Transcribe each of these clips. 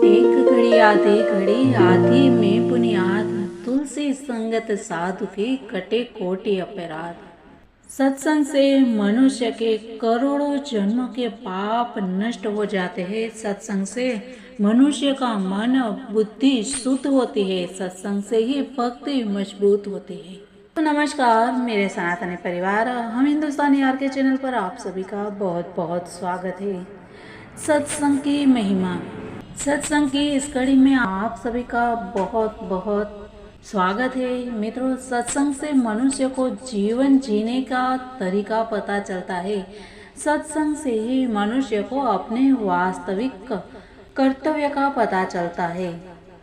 एक घड़ी आधी में बुनियाद, तुलसी संगत साधु की कटे कोटि अपराध। सत्संग से मनुष्य के करोड़ों जन्मों के पाप नष्ट हो जाते हैं। सत्संग से मनुष्य का मन बुद्धि शुद्ध होती है। सत्संग से ही भक्ति मजबूत होती है। तो नमस्कार मेरे सनातनी परिवार, हम हिंदुस्तानी आर के चैनल पर आप सभी का बहुत बहुत स्वागत है। सत्संग की महिमा, सत्संग की इस कड़ी में आप सभी का बहुत बहुत स्वागत है। मित्रों, सत्संग से मनुष्य को जीवन जीने का तरीका पता चलता है। सत्संग से ही मनुष्य को अपने वास्तविक कर्तव्य का पता चलता है।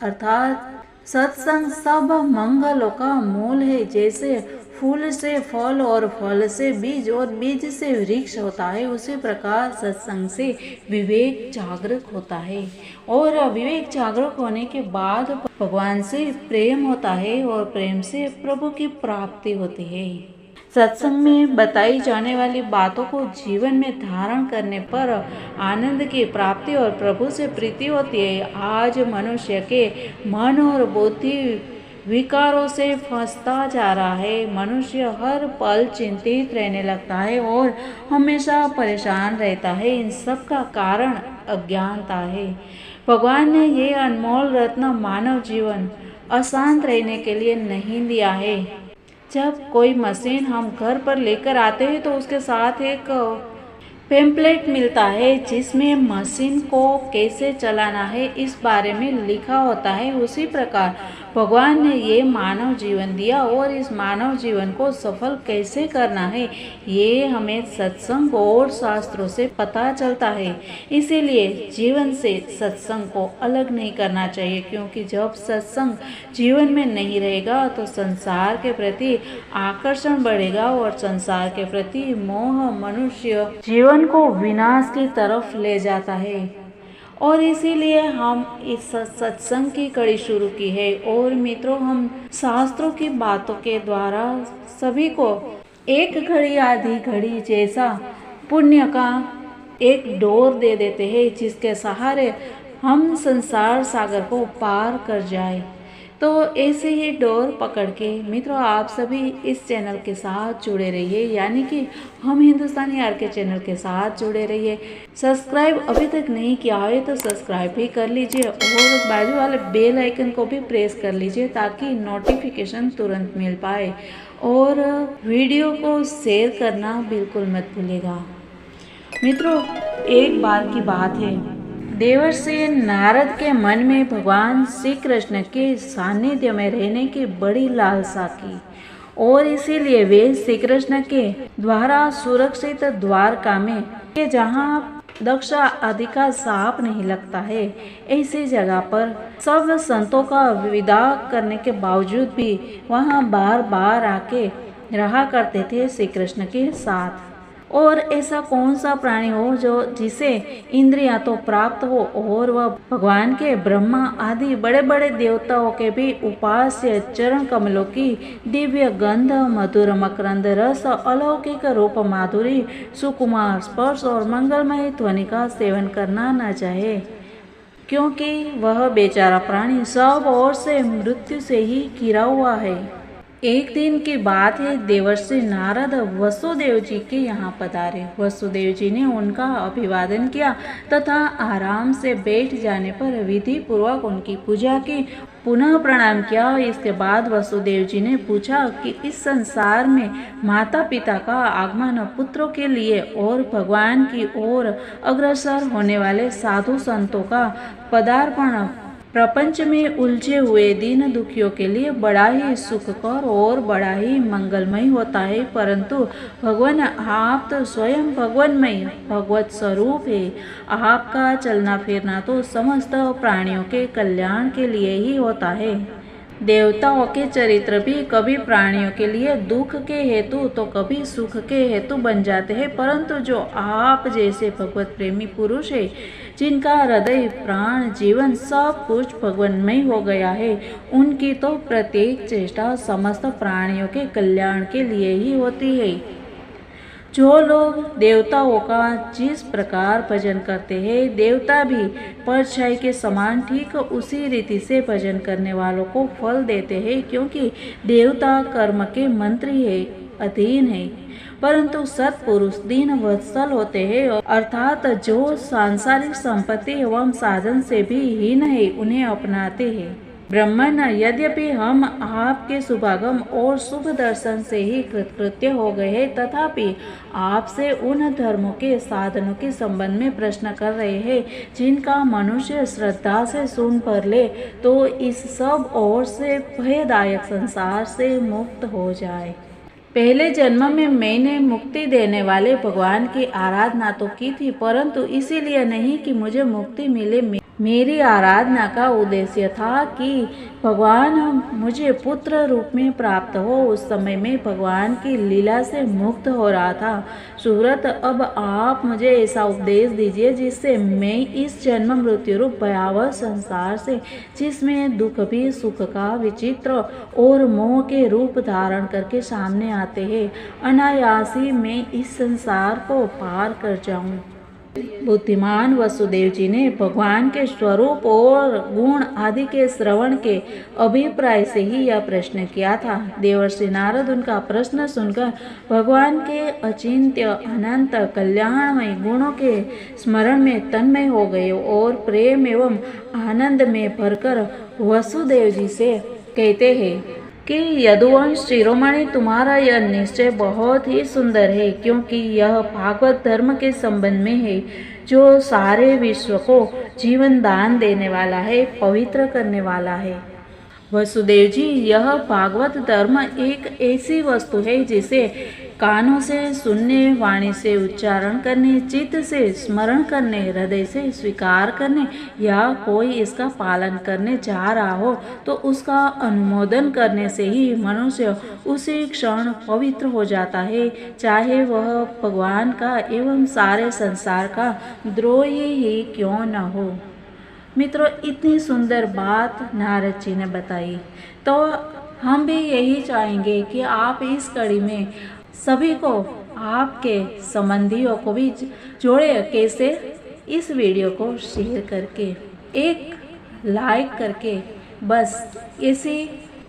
अर्थात सत्संग सब मंगलों का मूल है। जैसे फूल से फल और फल से बीज और बीज से वृक्ष होता है, उसी प्रकार सत्संग से विवेक जागृत होता है और विवेक जागृत होने के बाद भगवान से प्रेम होता है और प्रेम से प्रभु की प्राप्ति होती है। सत्संग में बताई जाने वाली बातों को जीवन में धारण करने पर आनंद की प्राप्ति और प्रभु से प्रीति होती है। आज मनुष्य के मन और बुद्धि विकारों से फंसता जा रहा है। मनुष्य हर पल चिंतित रहने लगता है और हमेशा परेशान रहता है। इन सब का कारण अज्ञानता है। भगवान ने ये अनमोल रत्न मानव जीवन अशांत रहने के लिए नहीं दिया है। जब कोई मशीन हम घर पर लेकर आते हैं तो उसके साथ एक पेम्पलेट मिलता है जिसमें मशीन को कैसे चलाना है इस बारे में लिखा होता है। उसी प्रकार भगवान ने ये मानव जीवन दिया और इस मानव जीवन को सफल कैसे करना है ये हमें सत्संग और शास्त्रों से पता चलता है। इसीलिए जीवन से सत्संग को अलग नहीं करना चाहिए, क्योंकि जब सत्संग जीवन में नहीं रहेगा तो संसार के प्रति आकर्षण बढ़ेगा और संसार के प्रति मोह मनुष्य जीवन को विनाश की तरफ ले जाता है। और इसीलिए हम इस सत्संग की कड़ी शुरू की है। और मित्रों, हम शास्त्रों की बातों के द्वारा सभी को एक घड़ी आधी घड़ी जैसा पुण्य का एक डोर दे देते हैं, जिसके सहारे हम संसार सागर को पार कर जाए। तो ऐसे ही डोर पकड़ के मित्रों आप सभी इस चैनल के साथ जुड़े रहिए, यानी कि हम हिंदुस्तानी आर के चैनल के साथ जुड़े रहिए। सब्सक्राइब अभी तक नहीं किया है तो सब्सक्राइब भी कर लीजिए और बाजू वाले बेल आइकन को भी प्रेस कर लीजिए ताकि नोटिफिकेशन तुरंत मिल पाए। और वीडियो को शेयर करना बिल्कुल मत भूलिएगा। मित्रों, एक बार की बात है, देवर्षि नारद के मन में भगवान श्री कृष्ण के सानिध्य में रहने की बड़ी लालसा की और इसीलिए वे श्री कृष्ण के द्वारा सुरक्षित द्वारका में, जहाँ दक्ष आदि का सांप नहीं लगता है, ऐसी जगह पर सब संतों का विदा करने के बावजूद भी वहाँ बार बार आके रहा करते थे श्री कृष्ण के साथ। और ऐसा कौन सा प्राणी हो जो जिसे इंद्रियां तो प्राप्त हो और वह भगवान के ब्रह्मा आदि बड़े बड़े देवताओं के भी उपास्य चरण कमलों की दिव्य गंध, मधुर मकरंद रस, अलौकिक रूप माधुरी, सुकुमार स्पर्श और मंगलमय ध्वनि का सेवन करना न चाहे, क्योंकि वह बेचारा प्राणी सब ओर से मृत्यु से ही घिरा हुआ है। एक दिन की बात है, देवर्षि नारद वसुदेव जी के यहाँ पधारे। वसुदेव जी ने उनका अभिवादन किया तथा आराम से बैठ जाने पर विधि पूर्वक उनकी पूजा की, पुनः प्रणाम किया। इसके बाद वसुदेव जी ने पूछा कि इस संसार में माता पिता का आगमन, पुत्रों के लिए और भगवान की ओर अग्रसर होने वाले साधु संतों का पदार्पण प्रपंच में उलझे हुए दीन दुखियों के लिए बड़ा ही सुखकर और बड़ा ही मंगलमय होता है। परंतु भगवान, आप तो स्वयं भगवानमय भगवत स्वरूप है। आपका चलना फिरना तो समस्त प्राणियों के कल्याण के लिए ही होता है। देवताओं के चरित्र भी कभी प्राणियों के लिए दुख के हेतु तो कभी सुख के हेतु बन जाते हैं, परंतु जो आप जैसे भगवत प्रेमी पुरुष है, जिनका हृदय प्राण जीवन सब कुछ भगवानमय हो गया है, उनकी तो प्रत्येक चेष्टा समस्त प्राणियों के कल्याण के लिए ही होती है। जो लोग देवताओं का जिस प्रकार भजन करते हैं, देवता भी परछाई के समान ठीक उसी रीति से भजन करने वालों को फल देते हैं, क्योंकि देवता कर्म के मंत्री है, अधीन है। परंतु सत्पुरुष दीन वत्सल होते हैं, अर्थात जो सांसारिक संपत्ति एवं साधन से भी हीन है, उन्हें अपनाते हैं। ब्राह्मण, यद्यपि हम आपके शुभागम और शुभ दर्शन से ही कृतकृत्य हो गए हैं, तथापि आपसे उन धर्मों के साधनों के संबंध में प्रश्न कर रहे हैं जिनका मनुष्य श्रद्धा से सुन पर ले तो इस सब ओर से भयदायक संसार से मुक्त हो जाए। पहले जन्म में मैंने मुक्ति देने वाले भगवान की आराधना तो की थी, परंतु इसीलिए नहीं कि मुझे मुक्ति मिले। मेरी आराधना का उद्देश्य था कि भगवान मुझे पुत्र रूप में प्राप्त हो। उस समय में भगवान की लीला से मुक्त हो रहा था। सूरत, अब आप मुझे ऐसा उपदेश दीजिए जिससे मैं इस जन्म मृत्यु रूप भयावह संसार से, जिसमें दुख भी सुख का विचित्र और मोह के रूप धारण करके सामने आते हैं, अनायासी मैं इस संसार को पार कर जाऊं। बुद्धिमान वसुदेव जी ने भगवान के स्वरूप और गुण आदि के श्रवण के अभिप्राय से ही यह प्रश्न किया था। देवर्षि नारद उनका प्रश्न सुनकर भगवान के अचिंत्य अनंत कल्याणमय गुणों के स्मरण में तन्मय हो गए और प्रेम एवं आनंद में भरकर वसुदेव जी से कहते हैं कि यदुवंश शिरोमणि, तुम्हारा यह निश्चय बहुत ही सुंदर है, क्योंकि यह भागवत धर्म के संबंध में है जो सारे विश्व को जीवन दान देने वाला है, पवित्र करने वाला है। वसुदेव जी, यह भागवत धर्म एक ऐसी वस्तु है जिसे कानों से सुनने, वाणी से उच्चारण करने, चित्त से स्मरण करने, हृदय से स्वीकार करने या कोई इसका पालन करने जा रहा हो तो उसका अनुमोदन करने से ही मनुष्य उसी क्षण पवित्र हो जाता है, चाहे वह भगवान का एवं सारे संसार का द्रोही ही क्यों न हो। मित्रों, इतनी सुंदर बात नारद जी ने बताई, तो हम भी यही चाहेंगे कि आप इस कड़ी में सभी को, आपके संबंधियों को भी जोड़े। कैसे? इस वीडियो को शेयर करके, एक लाइक करके, बस इसी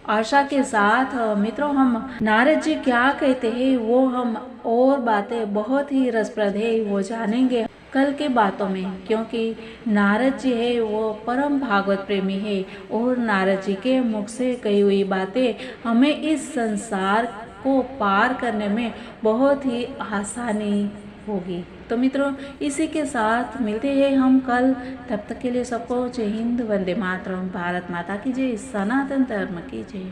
आशा के साथ मित्रों, हम नारद जी क्या कहते हैं वो हम और बातें बहुत ही रसप्रद है वो जानेंगे कल के बातों में, क्योंकि नारद जी है वो परम भागवत प्रेमी है और नारद जी के मुख से कही हुई बातें हमें इस संसार को पार करने में बहुत ही आसानी होगी। तो मित्रों, इसी के साथ मिलते हैं हम कल। तब तक के लिए सबको जय हिंद, वंदे मातरम, भारत माता की जय, सनातन धर्म की जय।